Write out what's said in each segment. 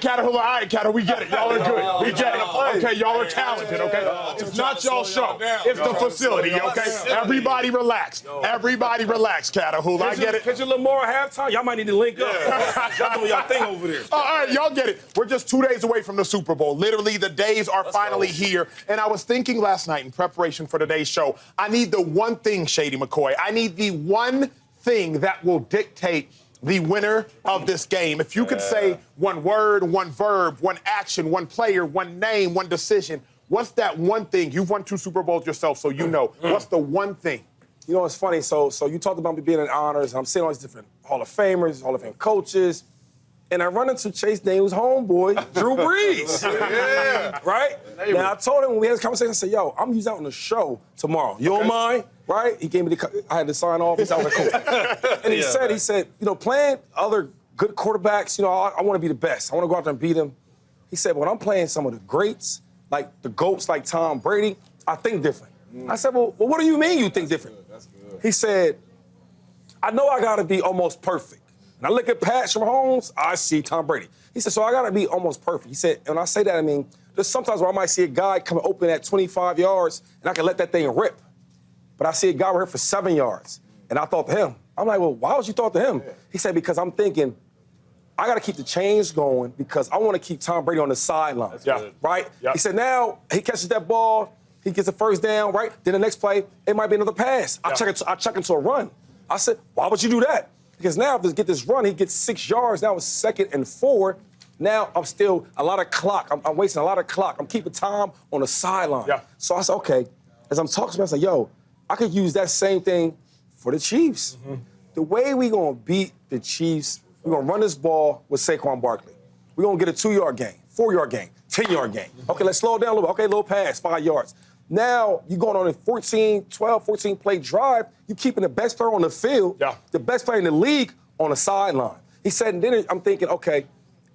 right, Caterhoola, we get it. Y'all are good. We get it. Okay, y'all are talented, okay? It's not y'all show. It's the facility, okay? Everybody relax. Everybody relax, Caterhoola. I get it. Catch a little more at halftime. Y'all might need to link up. Y'all doing y'all thing over there. All right, y'all get it. We're just 2 days away from the Super Bowl. Literally, the days are finally here. And I was thinking last night in preparation for today's show, I need the one thing, Shady McCoy. I need the one thing that will dictate the winner of this game. If you could say one word, one verb, one action, one player, one name, one decision, what's that one thing? You've won 2 Super Bowls yourself, so you know. What's the one thing? You know, it's funny. So you talked about me being in honors. I'm seeing all these different Hall of Famers, Hall of Fame coaches. And I run into Chase Daniels' homeboy, Drew Brees. Right? Now, I told him when we had this conversation, I said, yo, I'm using that on the show tomorrow. You don't mind? Right? He gave me I had to sign off. He said, cool. And he said, you know, playing other good quarterbacks, you know, I want to be the best. I want to go out there and beat them. He said, when I'm playing some of the greats, like the GOATs like Tom Brady, I think different. I said, well, what do you mean you think different? That's good. He said, I know I got to be almost perfect. And I look at Patrick Mahomes, I see Tom Brady. He said, so I got to be almost perfect. He said, and when I say that, I mean, there's sometimes where I might see a guy coming open at 25 yards, and I can let that thing rip. But I see a guy right here for 7 yards, and I thought to him. I'm like, well, why would you thought to him? He said, because I'm thinking, I got to keep the chains going because I want to keep Tom Brady on the sideline. Right? Yep. He said, now he catches that ball, he gets the first down, right? Then the next play, it might be another pass. I check into a run. I said, why would you do that? Because now if I get this run, he gets 6 yards. Now it's 2nd and 4. Now I'm still a lot of clock. I'm wasting a lot of clock. I'm keeping Tom on the sideline. So I said, okay. As I'm talking to him, I said, yo, I could use that same thing for the Chiefs. The way we gonna beat the Chiefs, we're gonna run this ball with Saquon Barkley. We're gonna get a 2-yard gain, 4-yard gain, 10-yard gain. Okay, let's slow it down a little bit. Okay, little pass, 5 yards. Now, you're going on a 14-play drive. You're keeping the best player on the field, the best player in the league on the sideline. He said, and then I'm thinking, okay,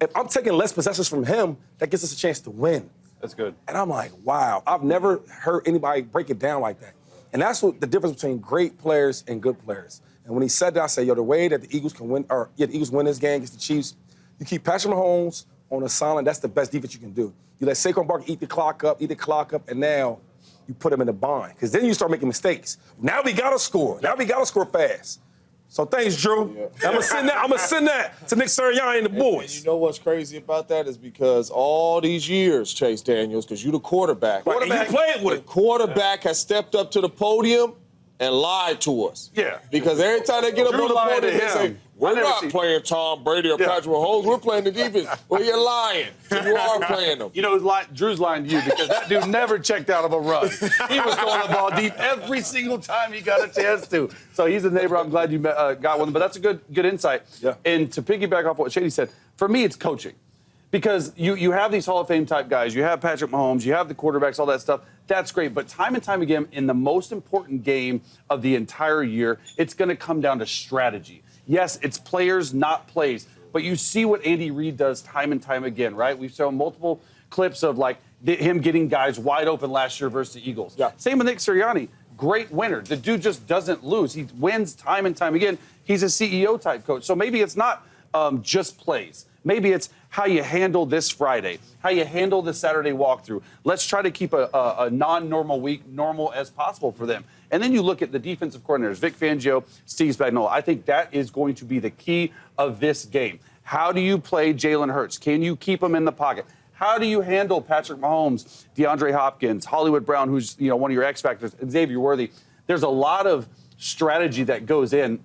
if I'm taking less possessions from him, that gives us a chance to win. That's good. And I'm like, wow, I've never heard anybody break it down like that. And that's what the difference between great players and good players. And when he said that, I said, yo, the way that the Eagles can win, the Eagles win this game against the Chiefs, you keep Patrick Mahomes on the sideline, that's the best defense you can do. You let Saquon Barkley eat the clock up, and now you put him in the bind. Because then you start making mistakes. Now we got to score. Now we got to score fast. So thanks, Drew. I'm going to send that to Nick Sirianni and the boys. And you know what's crazy about that is because all these years, Chase Daniels, because you're the quarterback. And you played with it. The quarterback has stepped up to the podium and lied to us. Because every time they get up on the podium, they say, we're not playing Tom Brady or Patrick Mahomes. We're playing the defense. Well, you're lying. So you are playing them. You know, Drew's lying to you because that dude never checked out of a run. He was throwing the ball deep every single time he got a chance to. So he's a neighbor. I'm glad you got one. But that's a good insight. And to piggyback off what Shady said, for me, it's coaching. Because you have these Hall of Fame type guys. You have Patrick Mahomes. You have the quarterbacks, all that stuff. That's great. But time and time again, in the most important game of the entire year, it's going to come down to strategy. Yes, it's players, not plays. But you see what Andy Reid does time and time again, right? We've shown multiple clips of, like, him getting guys wide open last year versus the Eagles. Same with Nick Sirianni. Great winner. The dude just doesn't lose. He wins time and time again. He's a CEO-type coach. So maybe it's not just plays. Maybe it's how you handle this Friday, how you handle the Saturday walkthrough. Let's try to keep a non-normal week normal as possible for them. And then you look at the defensive coordinators, Vic Fangio, Steve Spagnuolo. I think that is going to be the key of this game. How do you play Jalen Hurts? Can you keep him in the pocket? How do you handle Patrick Mahomes, DeAndre Hopkins, Hollywood Brown, who's one of your X factors, and Xavier Worthy? There's a lot of strategy that goes in,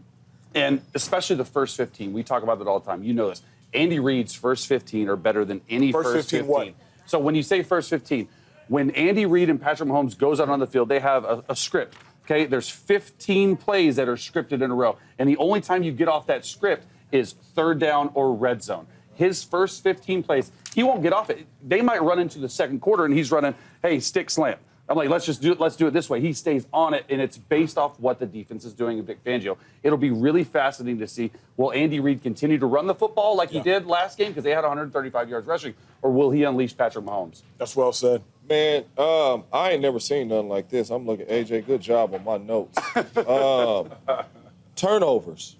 and especially the first 15. We talk about that all the time. You know this. Andy Reid's first 15 are better than any first 15. What? So when you say first 15, when Andy Reid and Patrick Mahomes goes out on the field, they have a script. Okay, there's 15 plays that are scripted in a row, and the only time you get off that script is third down or red zone. His first 15 plays, he won't get off it. They might run into the second quarter, and he's running, hey, stick slam. I'm like, let's do it this way. He stays on it, and it's based off what the defense is doing in Vic Fangio. It'll be really fascinating to see, will Andy Reid continue to run the football like he did last game because they had 135 yards rushing, or will he unleash Patrick Mahomes? That's well said. Man, I ain't never seen nothing like this. I'm looking, AJ, good job on my notes. Turnovers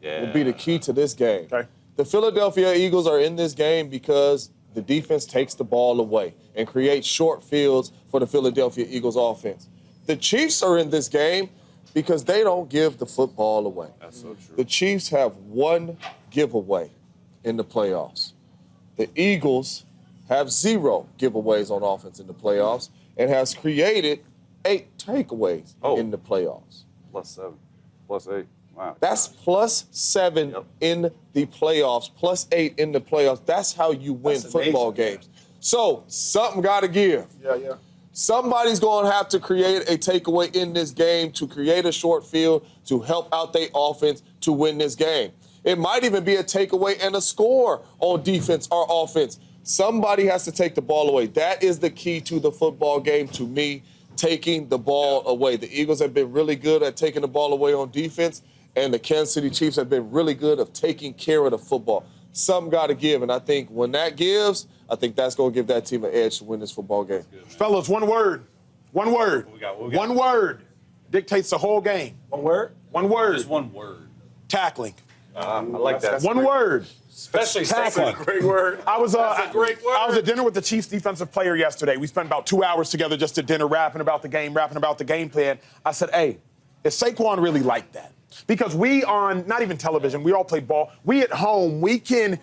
will be the key to this game. The Philadelphia Eagles are in this game because the defense takes the ball away and creates short fields for the Philadelphia Eagles offense. The Chiefs are in this game because they don't give the football away. That's so true. The Chiefs have one giveaway in the playoffs. The Eagles have 0 giveaways on offense in the playoffs and has created 8 takeaways in the playoffs. +7, +8. Wow. That's +7 in the playoffs, +8 in the playoffs. That's how you win football games. So something got to give. Yeah. Somebody's going to have to create a takeaway in this game to create a short field to help out their offense to win this game. It might even be a takeaway and a score on defense or offense. Somebody has to take the ball away. That is the key to the football game to me, taking the ball away. The Eagles have been really good at taking the ball away on defense, and the Kansas City Chiefs have been really good at taking care of the football. Something got to give, and I think when that gives, I think that's going to give that team an edge to win this football game. Fellas, one word. One word. One word dictates the whole game. One word? One word. Just one word. Tackling. I like that. One word. Especially tackling. That's a great word. I was That's a great word. I was at dinner with the Chiefs defensive player yesterday. We spent about 2 hours together just at dinner rapping about the game, rapping about the game plan. I said, hey, is Saquon really like that? Because we on, not even television, we all play ball. We at home, we can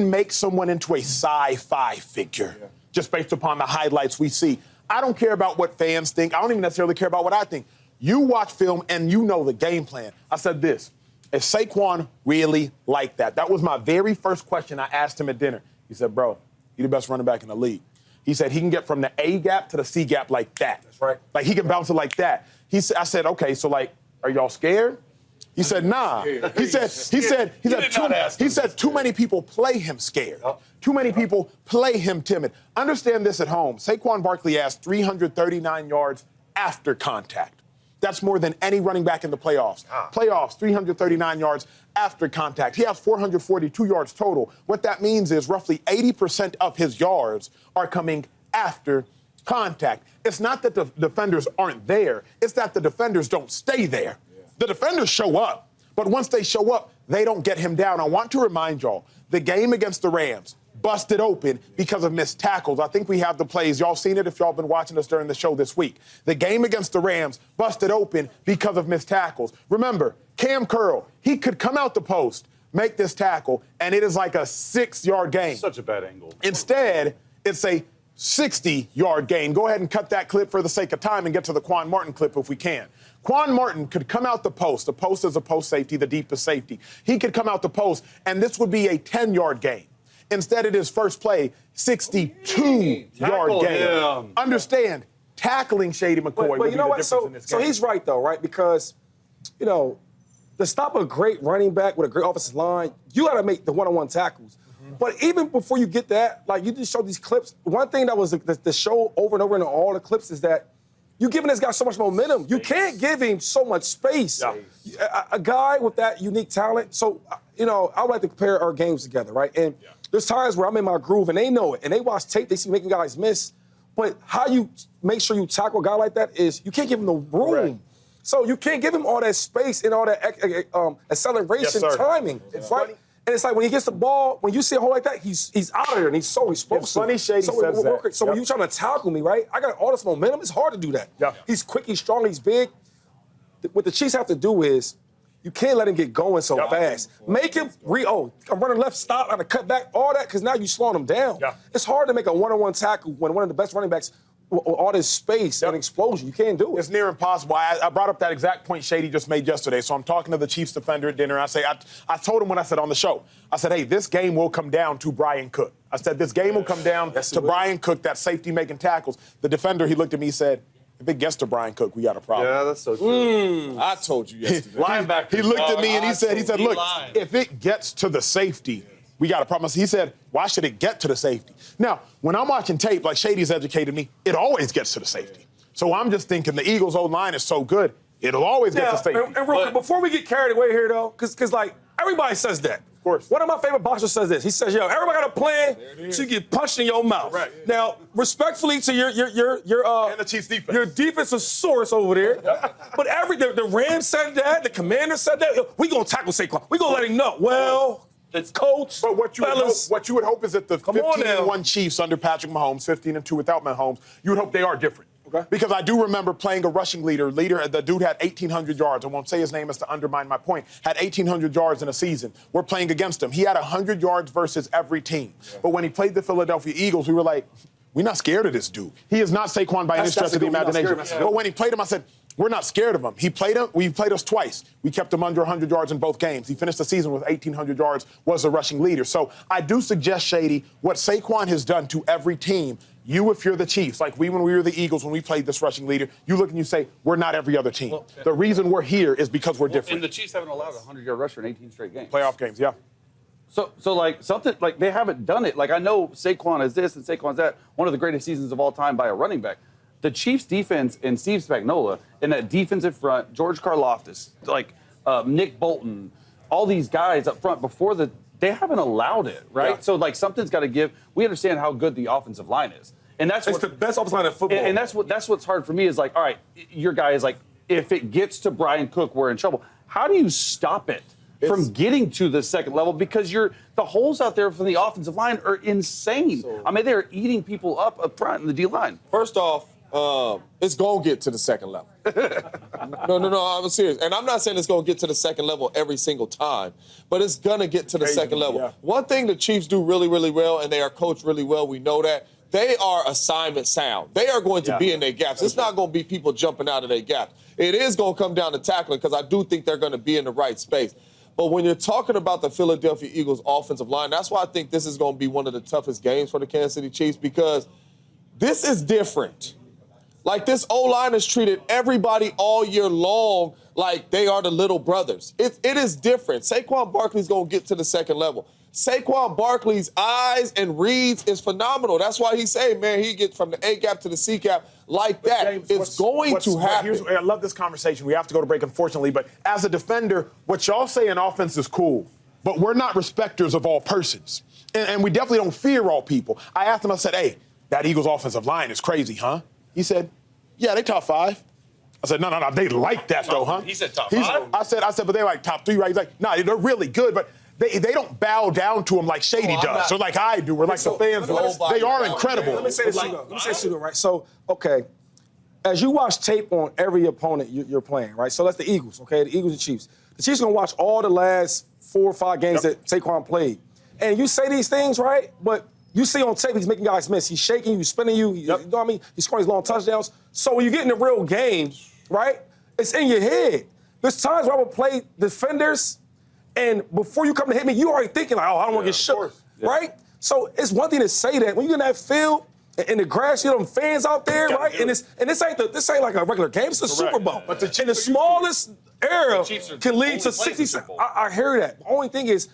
make someone into a sci-fi figure just based upon the highlights we see. I don't care about what fans think. I don't even necessarily care about what I think. You watch film and you know the game plan. I said this, is Saquon really like that? That was my very first question I asked him at dinner. He said, bro, you're the best running back in the league. He said he can get from the A gap to the C gap like that. That's right. Like he can bounce it like that. I said, okay, so like, are y'all scared? He said, nah. He said, too many people play him scared. Too many people play him timid. Understand this at home. Saquon Barkley has 339 yards after contact. That's more than any running back in the playoffs. Playoffs, 339 yards after contact. He has 442 yards total. What that means is roughly 80% of his yards are coming after contact. It's not that the defenders aren't there. It's that the defenders don't stay there. The defenders show up, but once they show up, they don't get him down. I want to remind y'all, the game against the Rams busted open because of missed tackles. I think we have the plays. Y'all seen it if y'all been watching us during the show this week. The game against the Rams busted open because of missed tackles. Remember, Cam Curl, he could come out the post, make this tackle, and it is like a 6-yard gain. Such a bad angle. Instead, it's a 60-yard gain. Go ahead and cut that clip for the sake of time and get to the Quan Martin clip if we can. Quan Martin could come out the post. The post is a post safety, the deepest safety. He could come out the post, and this would be a 10-yard gain. Instead, it is first play, 62-yard gain. Understand, tackling Shady McCoy but you know what? So he's right, though, right? Because, you know, to stop a great running back with a great offensive line, you got to make the one-on-one tackles. But even before you get that, like you just showed these clips, one thing that was the show over and over in all the clips is that you're giving this guy so much momentum. You can't give him so much space. A guy with that unique talent. So, you know, I would like to compare our games together, right? And there's times where I'm in my groove and they know it. And they watch tape, they see making guys miss. But how you make sure you tackle a guy like that is you can't give him the room. Right. So you can't give him all that space and all that acceleration timing. Right? And it's like when he gets the ball, when you see a hole like that, he's out of there and he's so explosive. It's funny Shady says that. So when you're trying to tackle me, right, I got all this momentum. It's hard to do that. He's quick, he's strong, he's big. What the Chiefs have to do is you can't let him get going so fast. Make him I'm running left, stop, I'm gonna cut back, all that, because now you're slowing him down. It's hard to make a one-on-one tackle when one of the best running backs with all this space and explosion. You can't do it. It's near impossible. I brought up that exact point Shady just made yesterday. So I'm talking to the Chiefs defender at dinner. I told him when I said on the show, I said, hey, this game will come down to Brian Cook. I said, this game will come down to Brian Cook, that safety making tackles. The defender, he looked at me, he said, if it gets to Brian Cook, we got a problem. Yeah, that's so true. I told you yesterday. Linebacker. He looked at me and he said, look, if it gets to the safety, we got a problem. He said, why should it get to the safety? Now, when I'm watching tape, like Shady's educated me, it always gets to the safety. So I'm just thinking the Eagles' O-line is so good, it'll always get to safety. And real quick, before we get carried away here, though, because like, everybody says that. Of course. One of my favorite boxers says this. He says, yo, everybody got a plan so you get punched in your mouth. Right. Now, respectfully to your and the Chiefs defense. Your defensive source over there. But the Rams said that, the Commanders said that. We gonna tackle Saquon. We gonna let him know. Well, It's coach. But what you would hope is that the 15-1 Chiefs under Patrick Mahomes, 15-2 without Mahomes, you would hope they are different. Okay. Because I do remember playing a rushing leader. The dude had 1,800 yards. I won't say his name as to undermine my point. Had 1,800 yards in a season. We're playing against him. He had 100 yards versus every team. Yeah. But when he played the Philadelphia Eagles, we were like, we're not scared of this dude. He is not Saquon by any stretch of the imagination. But when he played him, I said, we're not scared of him. He played us twice. We kept him under 100 yards in both games. He finished the season with 1,800 yards, was a rushing leader. So I do suggest, Shady, what Saquon has done to every team. You, if you're the Chiefs, like when we were the Eagles, when we played this rushing leader, you look and you say, we're not every other team. Well, the reason we're here is because we're different. And the Chiefs haven't allowed a 100-yard rusher in 18 straight games. Playoff games, yeah. So like something like they haven't done it. Like I know Saquon is this and Saquon's that. One of the greatest seasons of all time by a running back. The Chiefs defense and Steve Spagnuolo in that defensive front, George Karlaftis, like Nick Bolton, all these guys up front they haven't allowed it, right? Yeah. So like something's got to give. We understand how good the offensive line is. And it's the best offensive line in football. And that's what's hard for me is like, all right, your guy is like, if it gets to Brian Cook, we're in trouble. How do you stop it from getting to the second level? Because the holes out there from the offensive line are insane. I mean, they're eating people up front in the D line. First off, it's going to get to the second level. No, I'm serious. And I'm not saying it's going to get to the second level every single time, but it's going to get to the second level. Yeah. One thing the Chiefs do really, really well, and they are coached really well, we know that, they are assignment sound. They are going to be in their gaps. It's not going to be people jumping out of their gaps. It is going to come down to tackling because I do think they're going to be in the right space. But when you're talking about the Philadelphia Eagles offensive line, that's why I think this is going to be one of the toughest games for the Kansas City Chiefs because this is different. Like this O-line has treated everybody all year long like they are the little brothers. It is different. Saquon Barkley's going to get to the second level. Saquon Barkley's eyes and reads is phenomenal. That's why he say, man, he gets from the A-gap to the C-gap like that. James, it's going to happen. I love this conversation. We have to go to break, unfortunately. But as a defender, what y'all say in offense is cool. But we're not respecters of all persons. And we definitely don't fear all people. I asked him, I said, hey, that Eagles offensive line is crazy, huh? He said, yeah, they top 5. I said, no, they like that, though, huh? He said top 5? I said, but they're like top 3, right? He's like, no, they're really good, but they don't bow down to him like Shady does, or like I do, or like the fans do. They are incredible. Let me say this, right? So, okay, as you watch tape on every opponent you're playing, right? So that's the Eagles, okay? The Eagles and Chiefs. The Chiefs are going to watch all the last 4 or 5 games that Saquon played. And you say these things, right? But you see on tape he's making guys miss. He's shaking you, spinning you. You know what I mean? He's scoring his long touchdowns. So when you get in the real game, right, it's in your head. There's times where I would play defenders, and before you come to hit me, you already thinking, like, oh, I don't want to get shook, right? So it's one thing to say that. When you're in that field, in the grass, you know, them fans out there, right? And this ain't like a regular game. It's the Super Bowl. But the smallest error can lead to 60. I hear that. The only thing is,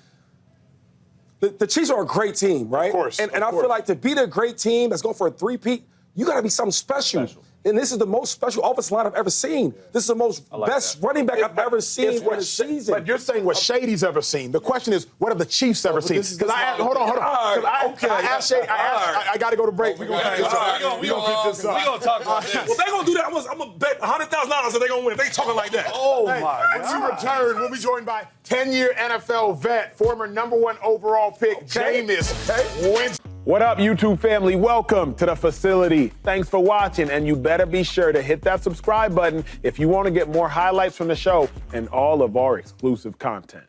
the Chiefs are a great team, right? Of course. And I feel like to beat a great team that's going for a three-peat, you got to be something special. And this is the most special offensive line I've ever seen. This is the most best running back I've ever seen in a season. But you're saying what Shady's ever seen. The question is, what have the Chiefs ever seen? Because hold on. I asked Shady. I got to go to break. We're going to keep this up. We're going to talk about this. Well, they're going to do that. I'm going to bet $100,000 that they're going to win. They talking like that. Oh, my God. When we return, we'll be joined by 10-year NFL vet, former #1 overall pick, Jameis Winston. What up, YouTube family? Welcome to the facility. Thanks for watching, and you better be sure to hit that subscribe button if you want to get more highlights from the show and all of our exclusive content.